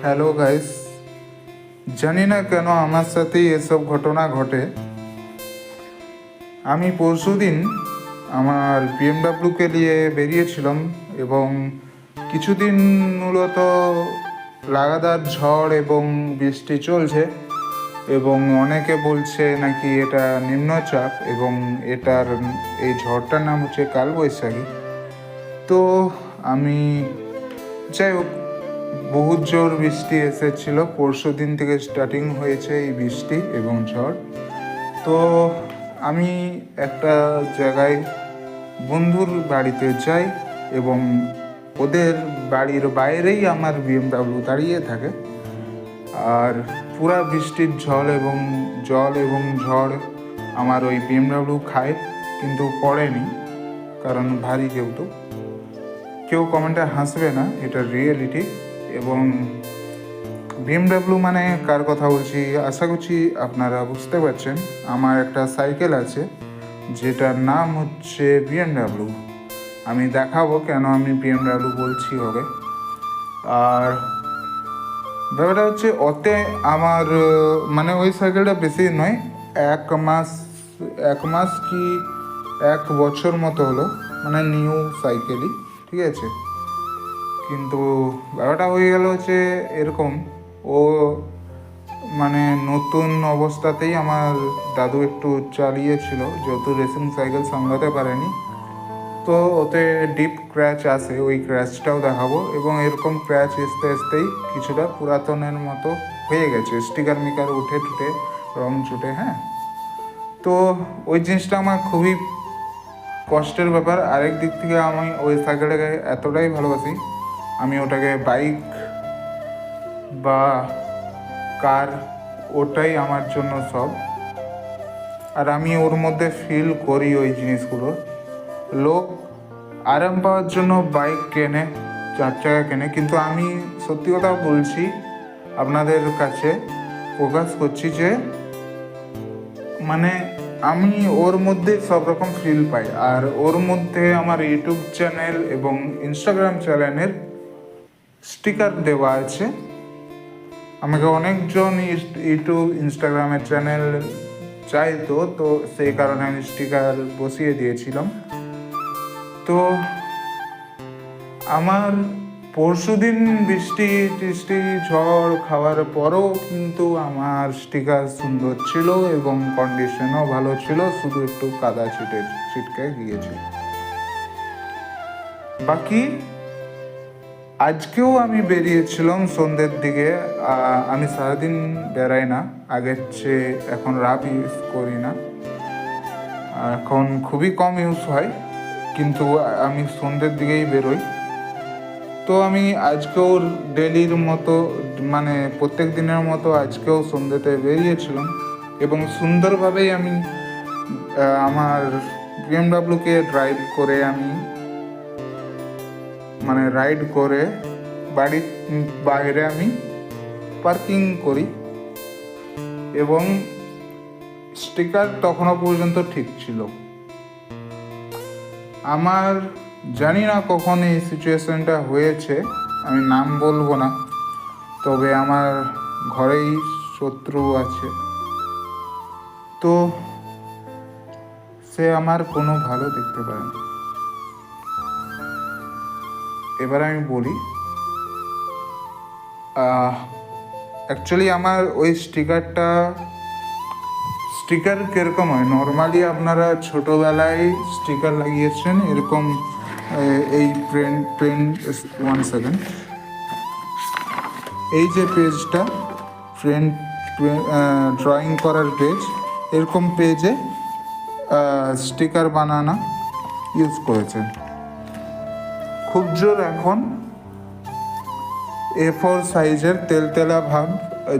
Hello guys, জানি না কেন আমার সাথেই এসব ঘটনা ঘটে। আমি পরশুদিন আমার বিএমডাব্লিউকে নিয়ে বেরিয়েছিলাম এবং কিছুদিন মূলত লাগাতার ঝড় এবং বৃষ্টি চলছে এবং অনেকে বলছে নাকি এটা নিম্নচাপ এবং এই ঝড়টার নাম হচ্ছে কালবৈশাখী। তো আমি যাই হোক, বহুত জোর বৃষ্টি এসেছিল, পরশু দিন থেকে স্টার্টিং হয়েছে এই বৃষ্টি এবং ঝড়। তো আমি একটা জায়গায় বন্ধুর বাড়িতে যাই এবং ওদের বাড়ির বাইরেই আমার বিএমডাব্লিউ দাঁড়িয়ে থাকে। আর পুরা বৃষ্টির জল এবং ঝড় আমার ওই বিএমডাব্লিউ খায়, কিন্তু পড়েনি, কারণ ভারী যেহেতু। কেউ কমেন্টে হাসবে না, এটা রিয়েলিটি। এবং বিএমডাব্লিউ মানে কার কথা বলছি আশা করছি আপনারা বুঝতে পারছেন। আমার একটা সাইকেল আছে যেটার নাম হচ্ছে বিএমডাব্লিউ। আমি দেখাবো কেন আমি বিএমডাব্লিউ বলছি হবে। আর ব্যাপারটা হচ্ছে ওতে আমার মানে ওই সাইকেলটা বেশি নয়, এক মাস কি 1 বছর মতো হলো, মানে নিউ সাইকেলই, ঠিক আছে। কিন্তু ব্যাপারটা হয়ে গেল হচ্ছে এরকম, ও মানে নতুন অবস্থাতেই আমার দাদু একটু চালিয়েছিল, যেহেতু রেসিং সাইকেল সামলাতে পারেনি। তো ওতে ডিপ ক্র্যাচ আসে, ওই ক্র্যাচটাও দেখাবো। এবং এরকম ক্র্যাচ আসতেই কিছুটা পুরাতনের মতো হয়ে গেছে, স্টিকার মিকার উঠে টুটে রং চুটে। হ্যাঁ, তো ওই জিনিসটা আমার খুবই কষ্টের ব্যাপার। আরেক দিক থেকে আমি ওই সাইকেলটাকে এতটাই ভালোবাসি, আমি ওটাকে বাইক বা কার, ওটাই আমার জন্য সব। আর আমি ওর মধ্যে ফিল করি ওই জিনিসগুলো। লোক আরাম পাওয়ার জন্য বাইক কেনে, 4 চাকা কেনে, কিন্তু আমি সত্যি কথা বলছি, আপনাদের কাছে প্রকাশ করছি যে মানে আমি ওর মধ্যে সব রকম ফিল পাই। আর ওর মধ্যে আমার ইউটিউব চ্যানেল এবং ইনস্টাগ্রাম চ্যানেলের স্টিকার দেওয়া আছে। আমাকে অনেকজন ইউটিউব ইনস্টাগ্রামের চ্যানেল চাইতো, তো সেই কারণে আমি স্টিকার বসিয়ে দিয়েছিলাম। তো আমার পরশুদিন বৃষ্টি টিষ্টি ঝড় খাওয়ার পরও কিন্তু আমার স্টিকার সুন্দর ছিল এবং কন্ডিশনও ভালো ছিল, শুধু একটু কাদা ছিটকে গিয়েছিল। বাকি আজকেও আমি বেরিয়েছিলাম সন্ধ্যের দিকে। আমি সারাদিন বেরাই না, আগের চেয়ে এখন রাফ ইউজ করি না, এখন খুবই কম ইউজ হয়, কিন্তু আমি সন্ধ্যের দিকেই বেরোই। তো আমি আজকেও ডেলির মতো, মানে প্রত্যেক দিনের মতো আজকেও সন্ধ্যেতে বেরিয়েছিলাম এবং সুন্দরভাবেই আমি আমার বিএমডাব্লিউকে রাইড করে বাড়ির বাইরে আমি পার্কিং করি। এবং স্টিকার তখনও পর্যন্ত ঠিক ছিল। আমার জানি না কখন এই সিচুয়েশনটা হয়েছে, আমি নাম বলবো না, তবে আমার ঘরেই শত্রু আছে, তো সে আমার কোনো ভালো দেখতে পারে না। এবার আমি বলি, অ্যাকচুয়ালি আমার ওই স্টিকার কীরকম হয়, নর্মালি আপনারা ছোটোবেলায় স্টিকার লাগিয়েছেন এরকম, এই প্রিন্ট 1 সেকেন্ড, এই যে পেজটা প্রিন্ট ড্রয়িং করার পেজ, এরকম পেজে স্টিকার বানানো ইউজ করেছেন। খুব জোর এখন A4 সাইজের তেলতেলা ভাব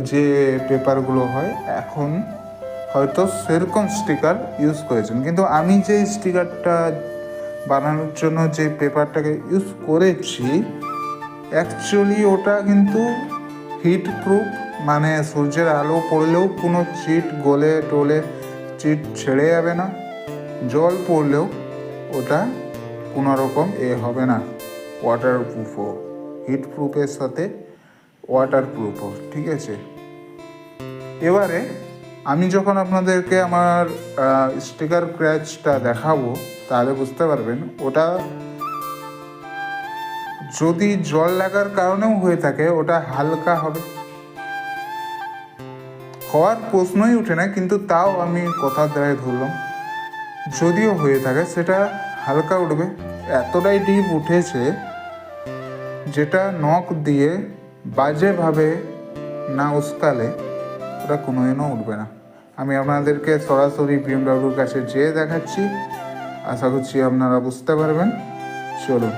যে পেপারগুলো হয়, এখন হয়তো সেরকম স্টিকার ইউজ করেছেন। কিন্তু আমি যে স্টিকারটা বানানোর জন্য যে পেপারটাকে ইউজ করেছি, অ্যাকচুয়ালি ওটা কিন্তু হিট প্রুফ, মানে সূর্যের আলো পড়লেও কোনো চিট গলে টলে চিট ছেড়ে যাবে না, জল পড়লেও ওটা কোনো রকম হবে না, ওয়াটারপ্রুফও, হিট প্রুফের সাথে ওয়াটারপ্রুফও, ঠিক আছে। এবারে আমি যখন আপনাদেরকে আমার স্টিকার ক্র্যাচটা দেখাবো তাহলে বুঝতে পারবেন ওটা যদি জল লাগার কারণেও হয়ে থাকে ওটা হালকা হবে, হওয়ার প্রশ্নই ওঠে না, কিন্তু তাও আমি কথার দ্বারাই ধরলাম যদিও হয়ে থাকে সেটা হালকা উঠবে। এতটাই ডিপ উঠেছে যেটা নখ দিয়ে বাজেভাবে না উস্কালে ওটা কোনোদিনও উঠবে না। আমি আপনাদেরকে সরাসরি বিএমডাব্লিউর কাছে যেয়ে দেখাচ্ছি, আশা করছি আপনারা বুঝতে পারবেন। চলুন।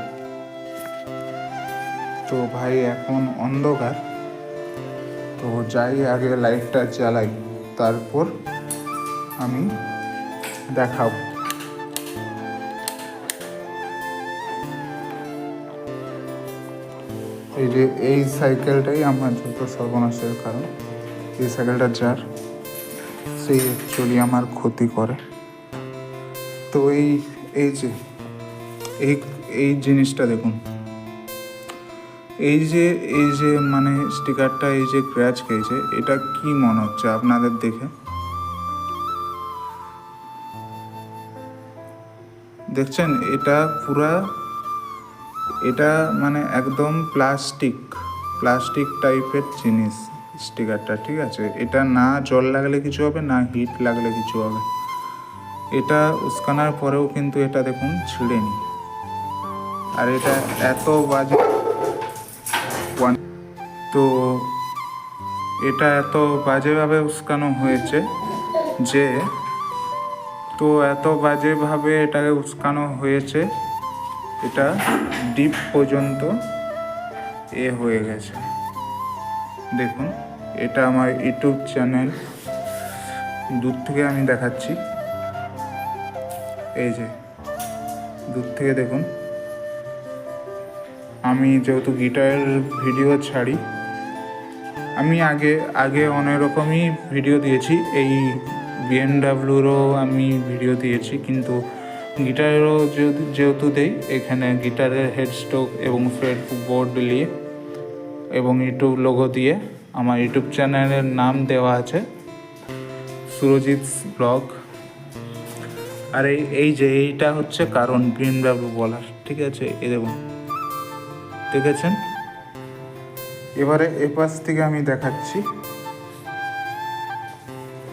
তো ভাই এখন অন্ধকার, তো যাই আগে লাইটটা জ্বালাই, তারপর আমি দেখাবো। এই যে এই সাইকেলটাই আমার যত সর্বনাশের কারণ। এই সাইকেলটা যার, সেই অ্যাকচুয়ালি আমার ক্ষতি করে। তো এই যে এই জিনিসটা দেখুন, এই যে মানে স্টিকারটা এই যে ক্র্যাচ খেয়েছে, এটা কি মনে হচ্ছে আপনাদের দেখে? দেখছেন এটা পুরা, এটা মানে একদম প্লাস্টিক টাইপের জিনিস স্টিকারটা, ঠিক আছে। এটা না জল লাগলে কিছু হবে, না হিট লাগলে কিছু হবে। এটা উস্কানোর পরেও কিন্তু এটা দেখুন ছিঁড়েনি। আর এটা এত বাজে, তো এটা এত বাজেভাবে উস্কানো হয়েছে যে, তো এত বাজেভাবে এটাকে উস্কানো হয়েছে, এটা ডিপ পর্যন্ত হয়ে গেছে। দেখুন এটা আমার ইউটিউব চ্যানেল, দূর থেকে আমি দেখাচ্ছি। এই যে দূর থেকে দেখুন, আমি যেহেতু গিটারের ভিডিও ছাড়ি, আমি আগে অনেক রকমই ভিডিও দিয়েছি, এই বিএমডাব্লিউরও আমি ভিডিও দিয়েছি, কিন্তু গিটারেরও যেহেতু দেই, এখানে গিটারের হেডস্টক এবং ফ্রেট বোর্ড নিয়ে এবং ইউটিউব লোগো দিয়ে আমার ইউটিউব চ্যানেলের নাম দেওয়া আছে সুরজিৎ ব্লগ। আর এই যে এইটা হচ্ছে কারণ বিএমডাব্লিউ বলার, ঠিক আছে। এ দেখুন, দেখেছেন? এবারে এ পাশ থেকে আমি দেখাচ্ছি,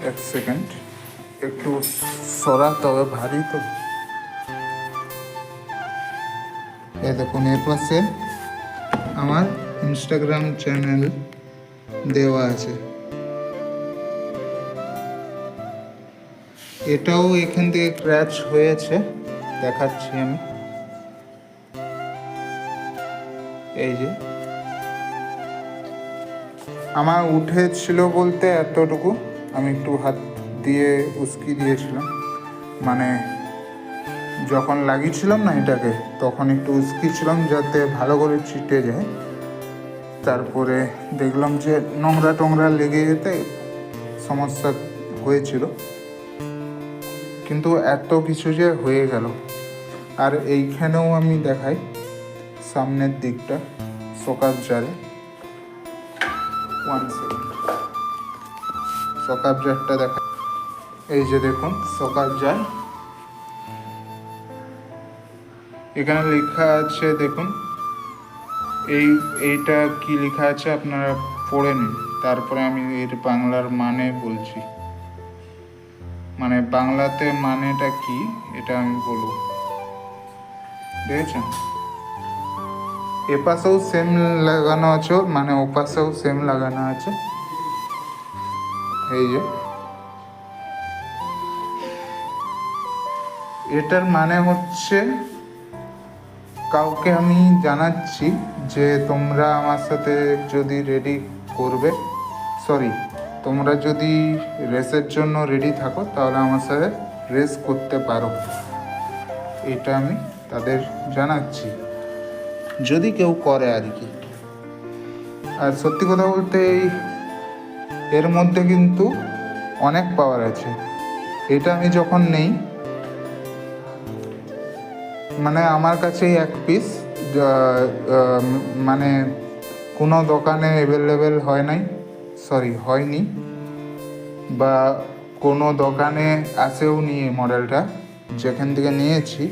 এক সেকেন্ড, একটু সরাতে হবে, ভারী তো। এ দেখুন এর পাশে আমার ইনস্টাগ্রাম চ্যানেল দেওয়া আছে, এটাও এখান থেকে ক্র্যাচ হয়েছে, দেখাচ্ছি আমি। এই যে আমার উঠেছিল বলতে এতটুকু, আমি একটু হাত দিয়ে উস্কি দিয়েছিলাম, মানে যখন লাগিয়েছিলাম না এটাকে, তখন একটু উস্কিছিলাম যাতে ভালো করে ছিটে যায়। তারপরে দেখলাম যে নোংরা লেগে যেতে সমস্যা হয়েছিল, কিন্তু এত কিছু যে হয়ে গেল। আর এইখানেও আমি দেখাই সামনের দিকটা, সকাপ জারে, 1 সেকেন্ড, সকাপ জারটা দেখা। এই যে দেখুন সকাপ জার, এখানে লেখা আছে, দেখুন এইটা কি লেখা আছে আপনারা পড়ে নিন, তারপরে আমি এর বাংলার মানে বলছি, মানে বাংলাতে মানেটা কি এটা আমি বলবো। দেখেছেন এপাশেও সেম লাগানো আছে, মানে ওপাশেও সেম লাগানো আছে। এই যে এটার মানে হচ্ছে, কাউকে আমি জানাচ্ছি যে তোমরা আমার সাথে যদি রেডি করবে, তোমরা যদি রেসের জন্য রেডি থাকো তাহলে আমার সাথে রেস করতে পারো, এটা আমি তাদের জানাচ্ছি, যদি কেউ করে আর কি। আর সত্যি কথা বলতে এর মধ্যে কিন্তু অনেক পাওয়ার আছে। এটা আমি যখন নেই, মানে আমার কাছে এক পিস মানে কোনো দোকানে অ্যাভেলেবেল হয়নি, বা কোনো দোকানে আসেও নি এই মডেলটা। যেখান থেকে নিয়েছি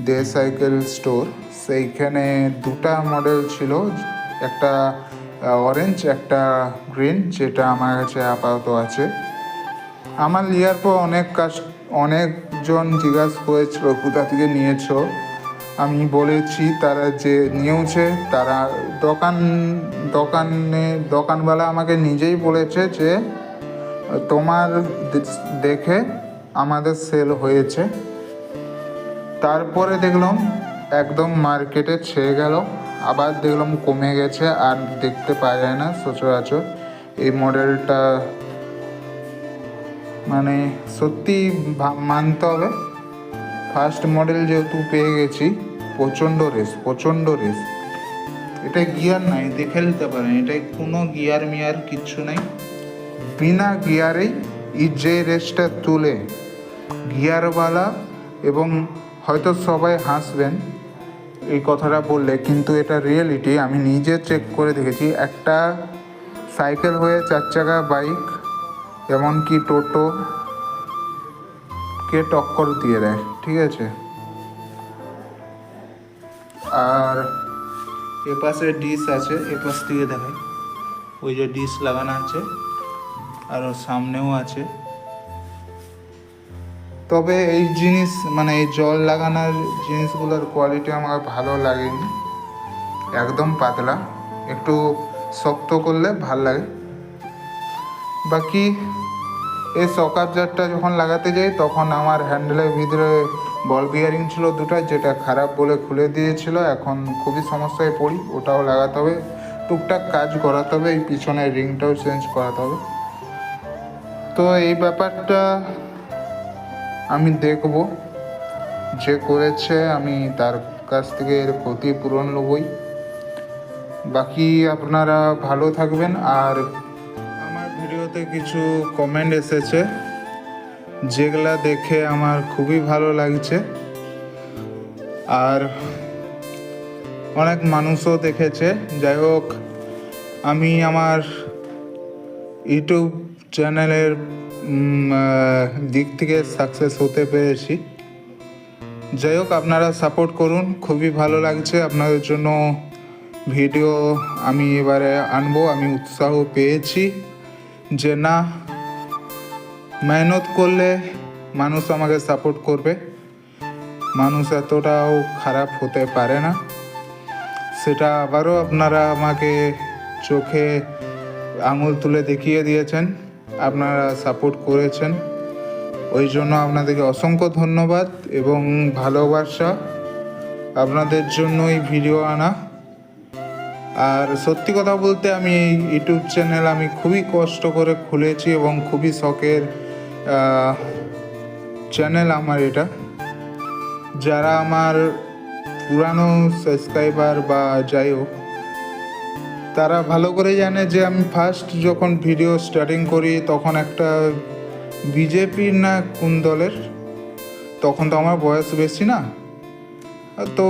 দে সাইকেল স্টোর, সেইখানে দুটা মডেল ছিল, একটা অরেঞ্জ একটা গ্রিন, যেটা আমার কাছে আপাতত আছে। আমার নেওয়ার পর অনেকজন জিজ্ঞাসা করেছিল কোথা থেকে নিয়েছো। আমি বলেছি, তারা যে নিয়েছে তারা দোকানওয়ালা আমাকে নিজেই বলেছে যে তোমার দেখে আমাদের সেল হয়েছে। তারপরে দেখলাম একদম মার্কেটে ছেয়ে গেল, আবার দেখলাম কমে গেছে, আর দেখতে পাওয়া যায় না সচরাচর এই মডেলটা। মানে সত্যি মানতে হবে, ফার্স্ট মডেল যেহেতু পেয়ে গেছি, প্রচণ্ড রেস। এটা গিয়ার নাই, দেখে নিতে পারেন, এটাই কোনো গিয়ার মিয়ার কিচ্ছু নাই, বিনা গিয়ারেই যে রেসটা তুলে গিয়ারওয়ালা। এবং হয়তো সবাই হাসবেন এই কথাটা বললে, কিন্তু এটা রিয়েলিটি। আমি নিজে চেক করে দেখেছি, একটা সাইকেল হয়ে 4 চাকা বাইক, এমনকি টোটো কে টক্কর দিয়ে দেয়, ঠিক আছে। আর এপাশে ডিশ আছে, এপাশ থেকে দেখাই, ওই যে ডিশ লাগানো আছে, আর ওর সামনেও আছে। তবে এই জিনিস মানে এই জল লাগানোর জিনিসগুলোর কোয়ালিটি আমার ভালো লাগেনি, একদম পাতলা, একটু শক্ত করলে ভাল লাগে। বাকি এই সকারজারটা যখন লাগাতে যাই তখন আমার হ্যান্ডেলের ভিতরে বল বিয়ারিং ছিল দুটো, যেটা খারাপ বলে খুলে দিয়েছিল। এখন খুবই সমস্যায় পড়ি, ওটাও লাগাতে হবে, টুকটাক কাজ করাতে হবে, এই পিছনের রিংটাও চেঞ্জ করাতে হবে। তো এই ব্যাপারটা আমি দেখব, যে করেছে আমি তার কাছ থেকে এর ক্ষতিপূরণ নেবই। বাকি আপনারা ভালো থাকবেন। আর আমার ভিডিওতে কিছু কমেন্ট এসেছে, যেগুলা দেখে আমার খুবই ভালো লাগছে, আর অনেক মানুষও দেখেছে। যাই হোক, আমি আমার ইউটিউব চ্যানেলের দিক থেকে সাকসেস হতে পেরেছি। যাই হোক, আপনারা সাপোর্ট করুন, খুবই ভালো লাগছে আপনাদের জন্য ভিডিও আমি এবারে আনবো। আমি উৎসাহ পেয়েছি যে না, মেহনত করলে মানুষ আমাকে সাপোর্ট করবে, মানুষ এতটাও খারাপ হতে পারে না। সেটা আবারও আপনারা আমাকে চোখে আঙুল তুলে দেখিয়ে দিয়েছেন, আপনারা সাপোর্ট করেছেন, ওই জন্য আপনাদেরকে অসংখ্য ধন্যবাদ এবং ভালোবাসা। আপনাদের জন্যই ভিডিও আনা। আর সত্যি কথা বলতে, আমি এই ইউটিউব চ্যানেল আমি খুবই কষ্ট করে খুলেছি এবং খুবই শখের চ্যানেল আমার এটা। যারা আমার পুরানো সাবস্ক্রাইবার বা যাই হোক, তারা ভালো করে জানে যে আমি ফার্স্ট যখন ভিডিও স্টার্টিং করি তখন একটা বিজেপির না কোন দলের, তখন তো আমার বয়স বেশি না, তো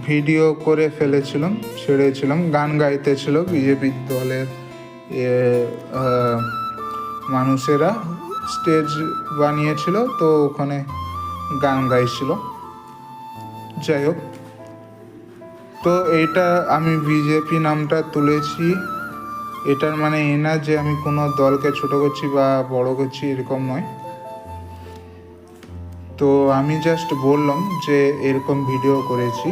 ভিডিও করে ফেলেছিলাম, ছেড়েছিলাম, গান গাইতেছিল বিজেপির দলের মানুষেরা, স্টেজ বানিয়েছিল, তো ওখানে গান গাইছিল। যাই হোক, তো এইটা আমি বিজেপি নামটা তুলেছি, এটার মানে এই না যে আমি কোনো দলকে ছোট করছি বা বড় করছি, এরকম নয়। তো আমি জাস্ট বললাম যে এরকম ভিডিও করেছি।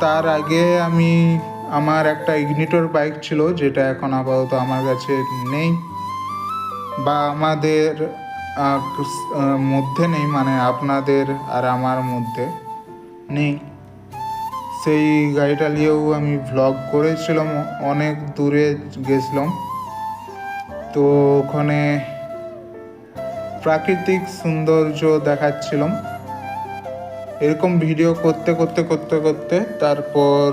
তার আগে আমার একটা ইগনিটর বাইক ছিল, যেটা এখন আপাতত আমার কাছে নেই, বা আমাদের মধ্যে নেই, মানে আপনাদের আর আমার মধ্যে নেই। সেই গাড়িটা নিয়েও আমি ভ্লগ করেছিলাম, অনেক দূরে গেছিলাম, তো ওখানে প্রাকৃতিক সৌন্দর্য দেখাচ্ছিলাম। এরকম ভিডিও করতে করতে তারপর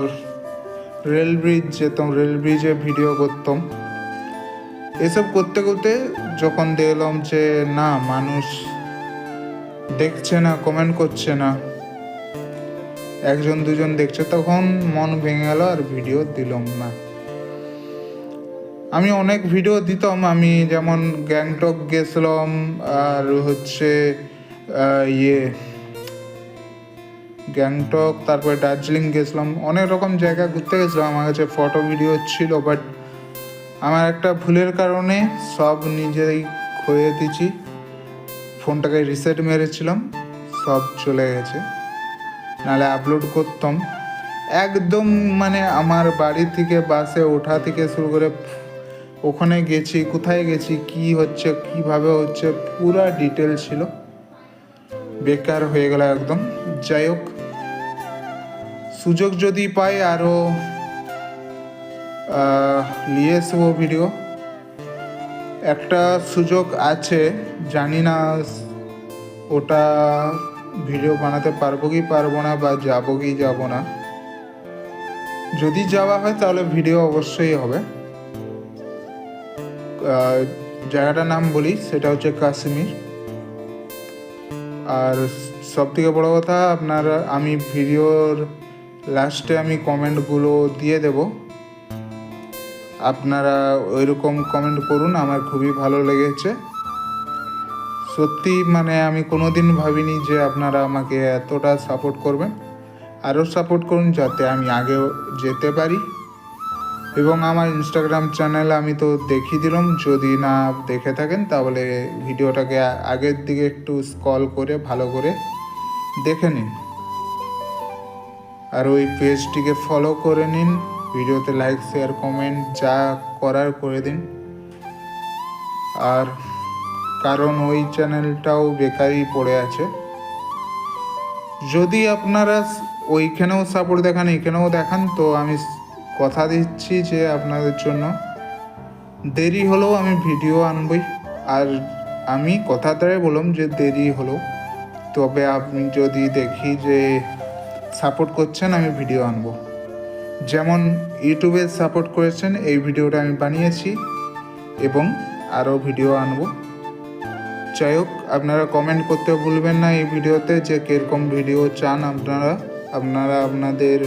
রেল ব্রিজ যেতাম, রেল ব্রিজে ভিডিও করতাম। এসব করতে যখন দেখলাম যে না, মানুষ দেখছে না, কমেন্ট করছে না, একজন দুজন দেখছে, তখন মন ভেঙে গেল আর ভিডিও দিলাম না। আমি অনেক ভিডিও দিতাম, আমি যেমন গ্যাংটক গেছিলাম, আর হচ্ছে গ্যাংটক, তারপরে দার্জিলিং গেছিলাম, অনেক রকম জায়গা ঘুরতে গেছিলাম। আমার কাছে ফটো ভিডিও ছিল, বাট আমার একটা ভুলের কারণে সব নিজেই খোয়ে দিয়েছি। ফোনটাকে রিসেট মেরেছিলাম, সব চলে গেছে, নাহলে আপলোড করতাম। একদম মানে আমার বাড়ি থেকে বাসে ওঠা থেকে শুরু করে ওখানে গেছি, কোথায় গেছি, কি হচ্ছে, কিভাবে হচ্ছে, পুরা ডিটেল ছিল। বেকার হয়ে গেল একদম। যাই হোক, সুযোগ যদি পাই আরও নিয়ে আসবো ভিডিও। একটা সুযোগ আছে, জানি না ওটা ভিডিও বানাতে পারবো কি পারবো না, বা যাবো কি যাবো না। যদি যাওয়া হয় তাহলে ভিডিও অবশ্যই হবে। জায়গাটার নাম বলি, সেটা হচ্ছে কাশ্মীর। আর সব থেকে বড়ো কথা, আপনারা, আমি ভিডিওর লাস্টে আমি কমেন্টগুলো দিয়ে দেব, আপনারা ওইরকম কমেন্ট করুন। আমার খুবই ভালো লেগেছে সত্যি, মানে আমি কোনোদিন ভাবিনি যে আপনারা আমাকে এতটা সাপোর্ট করবেন। আরও সাপোর্ট করুন যাতে আমি আগে যেতে পারি। এবং আমার ইনস্টাগ্রাম চ্যানেল আমি তো দেখিয়ে দিলাম, যদি না দেখে থাকেন তাহলে ভিডিওটাকে আগের দিকে একটু স্ক্রল করে ভালো করে দেখে নিন। আর ওই পেজটিকে ফলো করে নিন, ভিডিওতে লাইক শেয়ার কমেন্ট যা করার করে দিন। আর কারণ ওই চ্যানেলটাও বেকারই পড়ে আছে। যদি আপনারা ওইখানেও সাপোর্ট দেখান, এখানেও দেখান, তো আমি কথা দিচ্ছি যে আপনাদের জন্য দেরি হলেও আমি ভিডিও আনবই। আর আমি কথাটাই বললাম যে দেরি হলো, তবে আপনি যদি দেখি যে সাপোর্ট করছেন, আমি ভিডিও আনবো। যেমন ইউটিউবে সাপোর্ট করেছেন, এই ভিডিওটা আমি বানিয়েছি এবং আরও ভিডিও আনবো। যাই হোক, আপনারা কমেন্ট করতে ভুলবেন না এই ভিডিওতে যে কীরকম ভিডিও চান আপনারা আপনাদের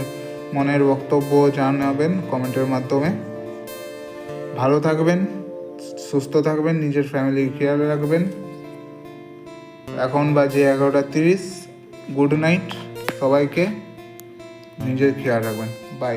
মনের বক্তব্য জানাবেন কমেন্টের মাধ্যমে। ভালো থাকবেন, সুস্থ থাকবেন, নিজের ফ্যামিলির খেয়াল রাখবেন। এখন বাজে 11:30। গুড নাইট সবাইকে, নিজের খেয়াল রাখবেন। বাই।